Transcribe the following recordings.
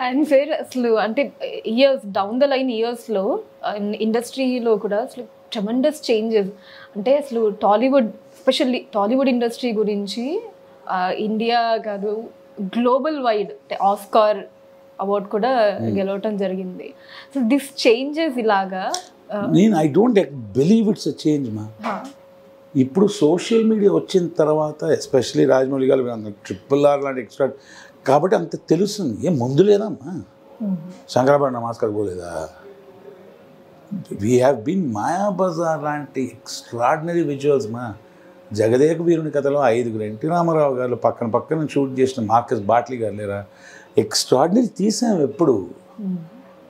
And sir అసలు అంటే years down the line ఇయర్స్లో ఇండస్ట్రీలో కూడా అసలు ట్రెమెండస్ చేంజెస్. అంటే అసలు టాలీవుడ్, ఎస్పెషల్లీ టాలీవుడ్ ఇండస్ట్రీ గురించి ఇండియా కాదు గ్లోబల్ వైడ్ ఆస్కార్ అవార్డ్ కూడా గెలవటం జరిగింది. సో దిస్ చేంజెస్ ఇలాగా నేను I don't believe it's a change మా. ఇప్పుడు సోషల్ మీడియా వచ్చిన తర్వాత ఎస్పెషలీ రాజమౌళి గారు RRR లాంటి ఎక్స్ట్రా కాబట్టి అంత తెలుస్తుంది. ఏం ముందు లేదమ్మా, శంకరాభరణ నమస్కారం పోలేదా? వీ హ్యావ్ బీన్ మాయాబజార్ లాంటి ఎక్స్ట్రాడినరీ విజువల్స్ మా. జగదేక వీరుని కథలో 5 ఎన్టీ రామారావు గారు పక్కన షూట్ చేసిన మార్కస్ బాట్లీ గారు లేరా, ఎక్స్ట్రాడినరీ తీసాం. ఎప్పుడు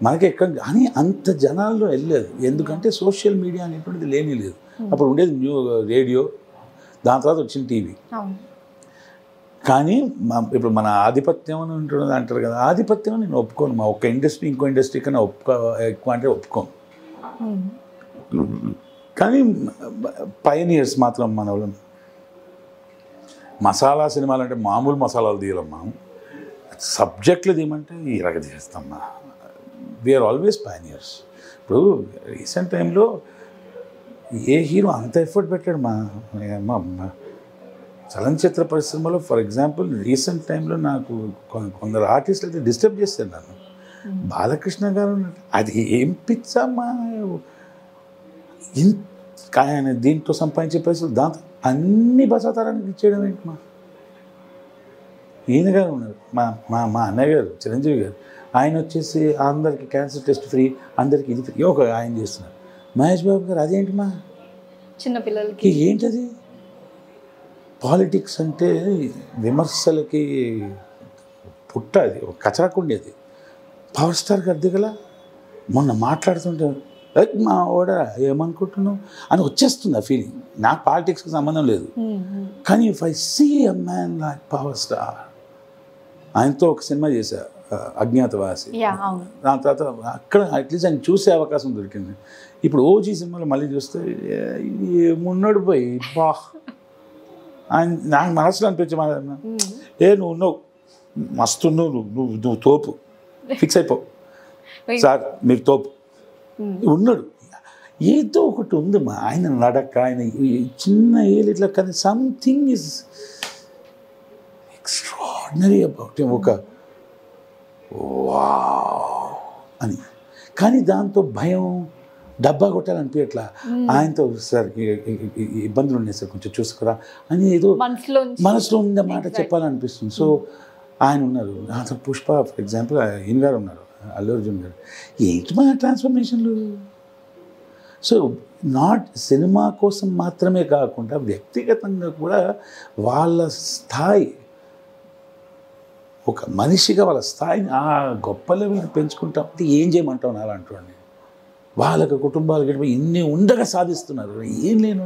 మనకి ఎక్కడ కానీ అంత జనాల్లో వెళ్ళలేదు, ఎందుకంటే సోషల్ మీడియా అనేటువంటిది లేని లేదు. అప్పుడు ఉండేది రేడియో, దాని తర్వాత వచ్చిన టీవీ. కానీ ఇప్పుడు మన ఆధిపత్యం అని ఉంటున్నది అంటారు కదా, ఆధిపత్యం నేను ఒప్పుకోను మా. ఒక్క ఇండస్ట్రీ ఇంకో ఇండస్ట్రీ కన్నా ఎక్కువ అంటే ఒప్పుకోను. కానీ పయనీయర్స్ మాత్రం మన వాళ్ళు. మసాలా సినిమాలు అంటే మామూలు మసాలాలు తీయలేం మనం, సబ్జెక్టులు తీయమంటే ఈ రగ తీస్తాం. We are always pioneers. ఇప్పుడు రీసెంట్ టైంలో ఏ హీరో అంత ఎఫర్ట్ పెట్టాడు మా చలనచిత్ర పరిశ్రమలో. ఫర్ ఎగ్జాంపుల్ రీసెంట్ టైంలో నాకు కొందరు ఆర్టిస్టులు అయితే డిస్టర్బ్ చేశారు నన్ను. బాలకృష్ణ గారు అది ఏం పిచ్చమ్మా, ఆయన దీంట్లో సంపాదించే పైసలు దాంతో అన్ని బసాతారానికి ఇచ్చేయడం ఏంటి మా. ఈయన గారు ఉన్నారు మా అన్నయ్య గారు చిరంజీవి గారు, ఆయన వచ్చేసి అందరికి క్యాన్సర్ టెస్ట్ ఫ్రీ, అందరికి ఇది ఫ్రీ ఒక ఆయన చేస్తున్నారు. మహేష్ బాబు గారు అదేంటి మా చిన్నపిల్లలకి ఏంటది? పాలిటిక్స్ అంటే విమర్శలకి పుట్ట, అది ఒక కచరాకుండేది. పవర్ స్టార్ గారి దిగల మొన్న మాట్లాడుతుంటే మా ఓడ ఏమనుకుంటున్నావు అని వచ్చేస్తుంది ఆ ఫీలింగ్. నాకు పాలిటిక్స్కి సంబంధం లేదు, కానీ if I see a man like power star, ఆయనతో ఒక సినిమా చేశా అజ్ఞాతవాసి, దాని తర్వాత అక్కడ అట్లీస్ట్ ఆయన చూసే అవకాశం దొరికింది. ఇప్పుడు ఓజీ సినిమాలో మళ్ళీ చూస్తే మున్నోడు పోయి బా ఆయన నాకు మనసులో అనిపించే మాట, నువ్వు మస్తు నువ్వు తోపు, ఫిక్స్ అయిపో సార్ మీరు తోపు ఉన్నాడు. ఏదో ఒకటి ఉంది మా ఆయన నడక, ఆయన చిన్న ఏళ్ళు ఇట్లా, కానీ సంథింగ్ ఈజ్ ఎక్స్ట్రాడినరీ అబౌట్ ఒక వావ్ అని. కానీ దాంతో భయం, డబ్బా కొట్టాలనిపించట్లా. ఆయనతో సార్ ఇబ్బందులు ఉన్నాయి సార్ కొంచెం చూసుకురా అని ఏదో మనసులో ఉండే మాట చెప్పాలనిపిస్తుంది. సో ఆయన ఉన్నారు. అసలు పుష్ప ఫర్ ఎగ్జాంపుల్ ఈయన గారు ఉన్నారు, అల్లు అర్జున్ గారు. ఏంటి మా ట్రాన్స్ఫర్మేషన్లు. సో నాట్ సినిమా కోసం మాత్రమే కాకుండా వ్యక్తిగతంగా కూడా వాళ్ళ స్థాయి, ఒక మనిషిగా వాళ్ళ స్థాయిని ఆ గొప్ప లెవెల్ని పెంచుకుంటాం. అంటే ఏం చేయమంటాం అలాంటి వాళ్ళకి కుటుంబాలు గడిపి ఇన్ని ఉండగా సాధిస్తున్నారు. ఏం లేను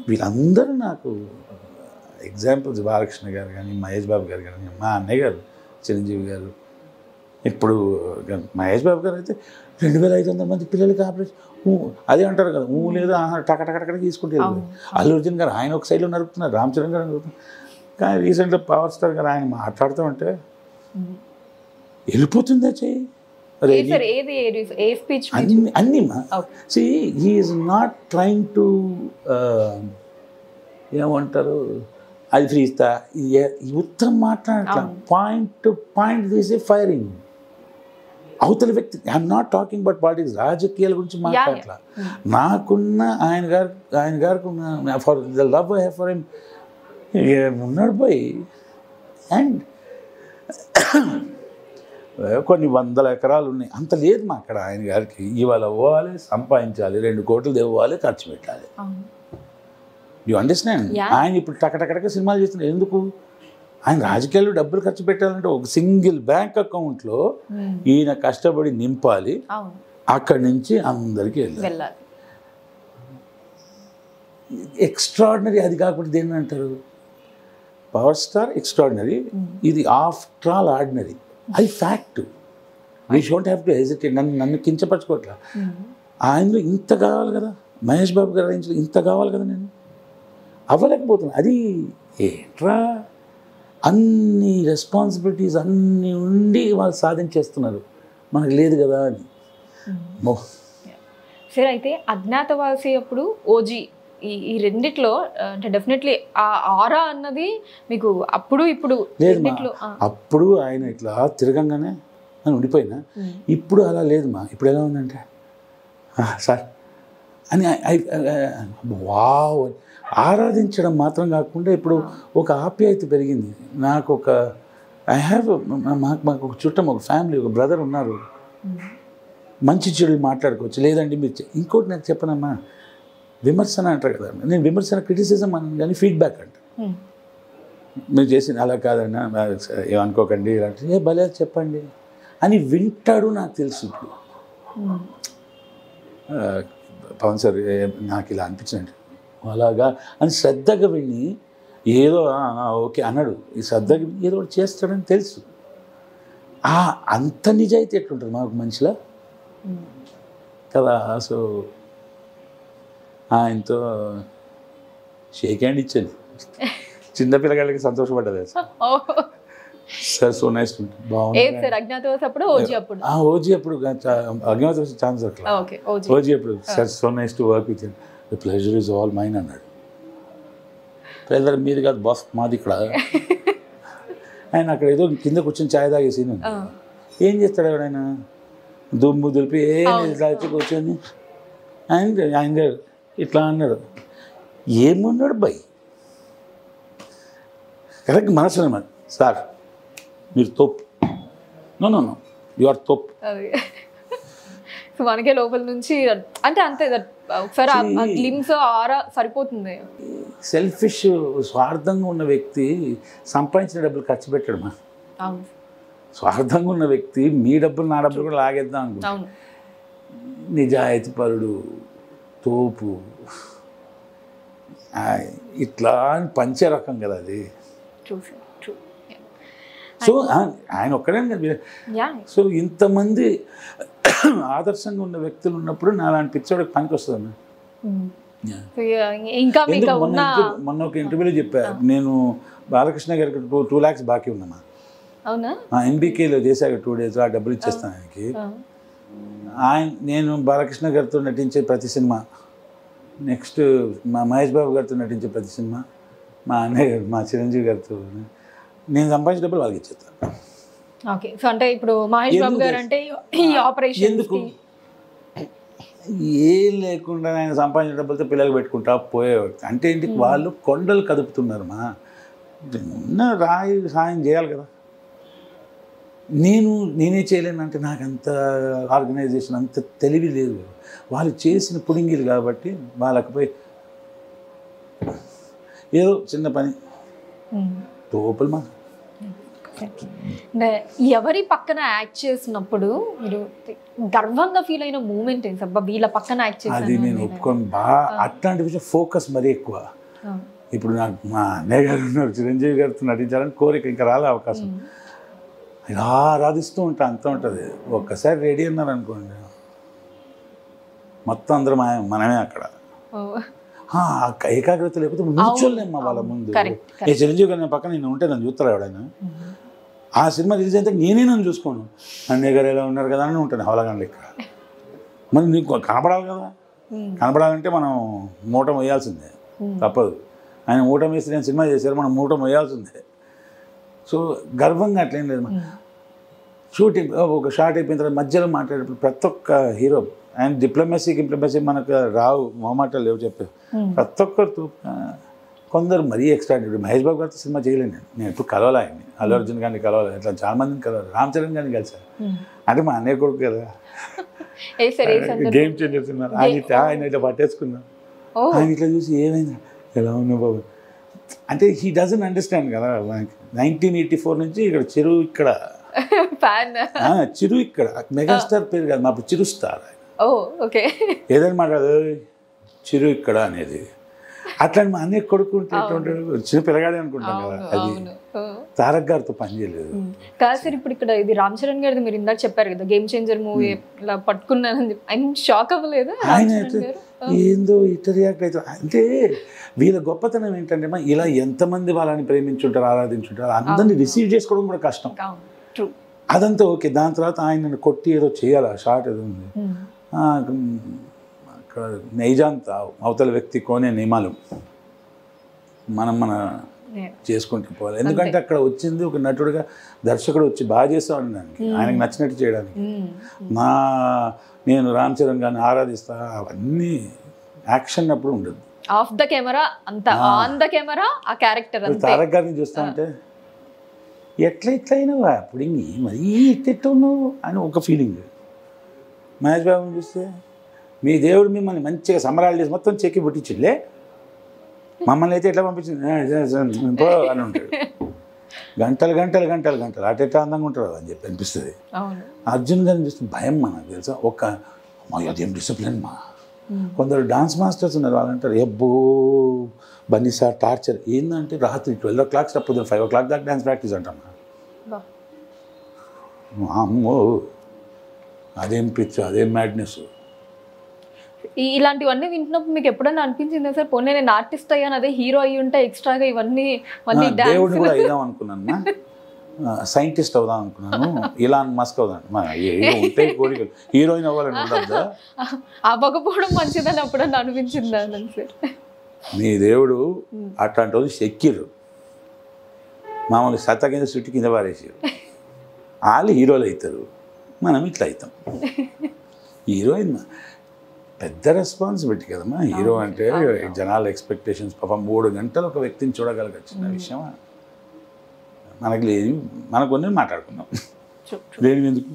వీళ్ళందరూ నాకు ఎగ్జాంపుల్స్. బాలకృష్ణ గారు కానీ, మహేష్ బాబు గారు కానీ, మా అన్నయ్య గారు చిరంజీవి గారు. ఇప్పుడు మహేష్ బాబు గారు అయితే 2500 మంది పిల్లలకి ఆపరేషన్ అదే అంటారు కదా, లేదా టకటకటక తీసుకుంటే. అల్లు అర్జున్ గారు ఆయన ఒక సైడ్లో నరుకుతున్నారు, రామ్ చరణ్ గారు నరుకుతున్నారు. కానీ రీసెంట్గా పవర్ స్టార్ గారు ఆయన మాట్లాడుతూ ఉంటే వెళ్ళిపోతుందా చెయ్యి అన్నీ మా. See he is not trying to ఏమంటారు అది ఫ్రీ ఇస్తా ఉత్తరం మాట్లాడట్లా, పాయింట్ టు పాయింట్ తీసే ఫైరింగ్ అవతల వ్యక్తి. I'm not talking about politics, రాజకీయాల గురించి మాట్లాడట్లా. నాకున్న ఆయన గారికి ఉన్న for the love I have for him ఉన్నాడు పోయి. అండ్ కొన్ని 100 ఎకరాలు ఉన్నాయి, అంత లేదు మా అక్కడ ఆయన గారికి. ఇవాళ పోవాలి, సంపాదించాలి, 2 కోట్లు తెవ్వాలి, ఖర్చు పెట్టాలి. You understand? ఆయన ఇప్పుడు టకటకటక సినిమాలు చేస్తున్నారు. ఎందుకు? ఆయన రాజకీయాల్లో డబ్బులు ఖర్చు పెట్టాలంటే ఒక సింగిల్ బ్యాంక్ అకౌంట్లో ఈయన కష్టపడి నింపాలి, అక్కడి నుంచి అందరికీ వెళ్ళాలి. ఎక్స్ట్రాడినరీ. అది కాకుండా దేని అంటారు? పవర్ స్టార్ ఎక్స్ట్రాడినరీ, ఇది ఆఫ్టర్ ఆల్ ఆర్డినరీ. అది fact. We shouldn't have to hesitate. నన్ను కించపరచుకోవట్లా. ఆయనలో ఇంత కావాలి కదా, మహేష్ బాబు గారు రేంజ్లో ఇంత కావాలి కదా, నేను అవ్వలేకపోతున్నాను. అది ఏంట్రా, అన్ని రెస్పాన్సిబిలిటీస్ అన్నీ ఉండి వాళ్ళు సాధించేస్తున్నారు, మనకు లేదు కదా అని. సరే, అయితే అజ్ఞాతవాసి అప్పుడు ఓజీ ఈ రెండిట్లో అంటే డెఫినెట్లీ ఆ ఆరా అన్నది మీకు అప్పుడు ఇప్పుడు లేదు. అప్పుడు ఆయన ఇట్లా తిరగంగానే అని ఉండిపోయినా, ఇప్పుడు అలా లేదు మా. ఇప్పుడు ఎలా ఉందంటే సార్ అని వావ్ ఆరాధించడం మాత్రం కాకుండా ఇప్పుడు ఒక ఆప్యాయత పెరిగింది. నాకు ఒక మాకు ఒక చుట్టం, ఒక ఫ్యామిలీ, ఒక బ్రదర్ ఉన్నారు. మంచి చెడులు మాట్లాడుకోవచ్చు. లేదండి మీరు ఇంకోటి నాకు చెప్పనమ్మా, విమర్శన అంటారు కదా, నేను విమర్శన క్రిటిసిజం అని కానీ ఫీడ్బ్యాక్ అంట. మీరు చేసింది అలా కాదన్నా, ఏమనుకోకండి ఇలాంటి భలే చెప్పండి అని వింటాడు. నాకు తెలుసు ఇప్పుడు పవన్ సార్ నాకు ఇలా అనిపించింది అలాగా అని శ్రద్ధగా విని ఏదో ఓకే అన్నాడు. ఈ శ్రద్ధగా ఏదో ఒకటి చేస్తాడని తెలుసు. అంత నిజాయితీ ఎట్లుంటుంది మాకు మనిషిలా కదా. సో ఆయనతో షేక్ హ్యాండ్ ఇచ్చాను. చిన్నపిల్లగాళ్ళకి సంతోషపడ్డది సార్. సో నైస్, బాగుంది. ఓజీ అప్పుడు అజ్ఞాతవాసి ఛాన్స్ ఓజీ అప్పుడు sir so nice to work with the pleasure is all mine అన్నాడు. ప్రెజర్ మీది కాదు బాస్, మాది ఇక్కడ. ఆయన అక్కడ ఏదో కింద కూర్చొని ఛాయ్ తాగేసి ఏం చేస్తాడు ఎవడైనా, దుమ్ము దులిపి ఇట్లా వచ్చి కూర్చొని ఆయన ఇట్లా అన్నాడు. ఏమన్నాడు బై కరెక్ట్ మనసు అన్నమాట. సార్ మీరు తోపు, no no no you are తోపు. మనకే లోపల నుంచి అంటే అంతే, ఒకసారి గ్లిమ్స్ ఆరా సరిపోతుంది. సెల్ఫిష్ స్వార్థంగా ఉన్న వ్యక్తి సంపాదించిన డబ్బులు ఖర్చు పెట్టాడు మా. స్వార్థంగా ఉన్న వ్యక్తి మీ డబ్బులు నా డబ్బులు కూడా లాగేద్దాం అనుకుంటాడు. నిజాయితీ పరుడు, తోపు, ఇట్లా అని పంచే రకం కదా అది. సో ఆయన ఒక్కడే కదా. సో ఇంతమంది ఆదర్శంగా ఉన్న వ్యక్తులు ఉన్నప్పుడు నా లాంటి పిచ్చోడికి పనికి వస్తుంది. మొన్న ఒక ఇంటర్వ్యూలో చెప్పారు, నేను బాలకృష్ణ గారికి 2 lakhs బాకీ ఉన్నామా. ఎన్బికేలో చేశాక 2 days ఆ డబ్బులు ఇచ్చేస్తాను ఆయనకి. నేను బాలకృష్ణ గారితో నటించే ప్రతి సినిమా, నెక్స్ట్ మా మహేష్ బాబు గారితో నటించే ప్రతి సినిమా, మా అన్నయ్య గారు మా చిరంజీవి గారితో నేను సంపాదించిన డబ్బులు వాళ్ళకి ఇచ్చేస్తాను. ఓకే, సో అంటే ఇప్పుడు మహేష్ బాబు గారు అంటే ఈ ఆపరేషన్ ఎందుకు ఏం లేకుండా ఆయన సంపాదించిన డబ్బులతో పిల్లలు పెట్టుకుంటా పోయేవాడు. అంటే ఇంటికి వాళ్ళు కొండలు కదుపుతున్నారు మా. రాయి సాయం చేయాలి కదా. నేనే చేయలేనంటే నాకు అంత ఆర్గనైజేషన్ అంత తెలివి లేదు. వాళ్ళు చేసిన పుడింగిలు కాబట్టి వాళ్ళకి పోయి ఏదో చిన్న పని తోపులు మా. ఎవరి పక్కన యాక్ట్ చేసినప్పుడు మీరు గర్వంగా ఫీల్ అయిన మూమెంట్ ఏంటి? అబ్బా వీళ్ళ పక్కన యాక్ట్ చేసి అది నేను ఒప్పుకోను బాగా. అట్లాంటి విషయం ఫోకస్ మరీ ఎక్కువ. ఇప్పుడు నాకు మా అన్నయ్య గారు ఉన్నారు, చిరంజీవి గారితో నటించాలని కోరిక, ఇంకా రాలే అవకాశం. ఇలా ఆరాధిస్తూ ఉంటా, అంత ఉంటుంది. ఒక్కసారి రెడీ అన్నారు అనుకోండి, మొత్తం అందరం మనమే అక్కడ. ఏకాగ్రత లేకపోతే నిల్చోలేమ్మా వాళ్ళ ముందు. ఏ చిరంజీవి గారి పక్కన నేను ఉంటే నన్ను చూస్తారా ఎవడైనా? ఆ సినిమా రిలీజ్ అయితే నేనే నన్ను చూసుకోను. అన్నయ్య గారు ఎలా ఉన్నారు కదా అని ఉంటాను హవలగాండ్లు ఇక్కడ. మరి నీకు కనపడాలి కదా. కనపడాలంటే మనం మూట వేయాల్సిందే, తప్పదు. ఆయన మూట వేసి నేను సినిమా చేశారు, మనం మూట వేయాల్సిందే. సో గర్వంగా అట్లేం లేదు. షూటింగ్ ఒక షార్ట్ అయిపోయిన తర్వాత మధ్యలో మాట్లాడేటప్పుడు ప్రతి ఒక్క హీరో ఆయన డిప్లొమసీ మనకు రావు, మొహమాటాలు లేవు చెప్పారు. ప్రతి ఒక్కరితో కొందరు మరీ ఎక్స్ట్రాడినరీ. మహేష్ బాబు గారితో సినిమా చేయలేను నేను ఎప్పుడు కలవాలి ఆయన్ని. అల్లు అర్జున్ గారిని కలవాలి, ఇట్లా చాలా మందిని కలవాలి. రామ్ చరణ్ గారిని కలిసారు. అంటే మా అన్నయ్య కొడుకు కదా, గేమ్ చేంజర్ సినిమా. ఆయన ఇట్లా పట్టేసుకున్నాను. ఆయన ఇట్లా చూసి ఏమైంది ఎలా ఉన్నావు బాబు అంటే హీ డజంట్ అండర్స్టాండ్ కదా. 1984 నుంచి ఇక్కడ చిరు, ఇక్కడ చిరు, ఇక్కడ మెగాస్టార్ పేరు కాదు, మా చిరు స్టార్. ఏదైనా మాట్లాడదు చిరు ఇక్కడ అనేది. అట్లా మా అన్నయ్య కొడుకుంటే చిన్న పిల్లగాడే అనుకుంటాం కదా. అది తారక్ గారితో పని చేయలేదు కాదు సార్. ఇప్పుడు ఇక్కడ ఇది రామ్ చరణ్ గారిది మీరు ఇందాక చెప్పారు కదా, గేమ్ చేంజర్ మూవీ ఇలా పట్టుకున్నానని చెప్పి ఆయన షాక్ అవ్వలేదు? ఆయన ఏందో ఇట్లా రియాక్ట్ అవుతారు. అంటే వీళ్ళ గొప్పతనం ఏంటంటే ఇలా ఎంతమంది వాళ్ళని ప్రేమించుంటారు, ఆరాధించుంటారు, అందరినీ రిసీవ్ చేసుకోవడం కూడా కష్టం. అదంతా ఓకే. దాని తర్వాత ఆయన కొట్టి ఏదో చేయాలి, ఆ షాట్ ఏదో ఉంది. అక్కడ నైజాంత అవతల వ్యక్తి కోనే నియమాలు మన చేసుకుంటూ పోవాలి. ఎందుకంటే అక్కడ వచ్చింది ఒక నటుడుగా, దర్శకుడు వచ్చి బాగా చేస్తాడు దానికి, ఆయనకు నచ్చినట్టు చేయడానికి. నేను రామ్ చరణ్ గారిని ఆరాధిస్తా, అవన్నీ యాక్షన్ అప్పుడు ఉండదు. ఆఫ్ ద కెమెరా అంత, ఆన్ ద కెమెరా ఆ క్యారెక్టర్. తారక్ గారిని చూస్తా ఉంటే ఎట్లా అయినావా అప్పుడు మరీ ఎట్టెట్టున్నావు అని ఒక ఫీలింగ్. మహేష్ బాబుని చూస్తే మీ దేవుడు మిమ్మల్ని మంచిగా సంబరాలు చేసి మొత్తం చెక్కి పుట్టించులే, మమ్మల్ని అయితే ఎట్లా పంపించింది అని ఉంటాడు. గంటలు గంటలు గంటలు గంటలు అటెట్లా అందంగా ఉంటారు అని చెప్పి అనిపిస్తుంది. అర్జున్ గారిని చూస్తే భయం మనకు తెలుసా, అదేం డిసిప్లిన్ మా. కొందరు డాన్స్ మాస్టర్స్ ఉన్నారు, వాళ్ళు అంటారు ఎబ్బో బన్నీ సార్ టార్చర్ ఏంటంటే రాత్రి 12 o'clock పొద్దున్న 5 o'clock దాకా డ్యాన్స్ ప్రాక్టీస్ అంటామా. అమ్మో అదేం పిచ్చ, అదేం మ్యాడ్నెస్. ఇలాంటివన్నీ వింటున్నప్పుడు మీకు ఎప్పుడైనా అనిపించిందా సార్, పోనీ నేను ఆర్టిస్ట్ అయ్యాను, అదే హీరో అయ్యి ఉంటే ఎక్స్ట్రాగా ఇవన్నీ మళ్ళీ దేవుడిని కూడా అయిదాం అనుకున్నాను, సైంటిస్ట్ అవుదాం అనుకున్నాను, ఇలాన్ మస్క్ అవుదాం, ఉంటే కోరికలు హీరోయిన్ అవ్వాలని ఉండద్దా. అవ్వకపోవడం మంచిదని అప్పుడన్నా అనిపించిందా సార్? మీ దేవుడు అట్లాంటి వాళ్ళు చెక్కిరు, మామూలు సత్త కింద చుట్టు కింద పారేసారు. వాళ్ళు హీరోలు అవుతారు, మనం ఇట్లా అవుతాం. హీరోయిన్ పెద్ద రెస్పాన్సిబిలిటీ కదమ్మా. హీరో అంటే జనాల ఎక్స్పెక్టేషన్స్. పాపం 3 గంటలు ఒక వ్యక్తిని చూడగలగచ్చిన విషయం మనకు లేదు. మనకు కొన్ని మాట్లాడుకుందాం, లేని ఎందుకు.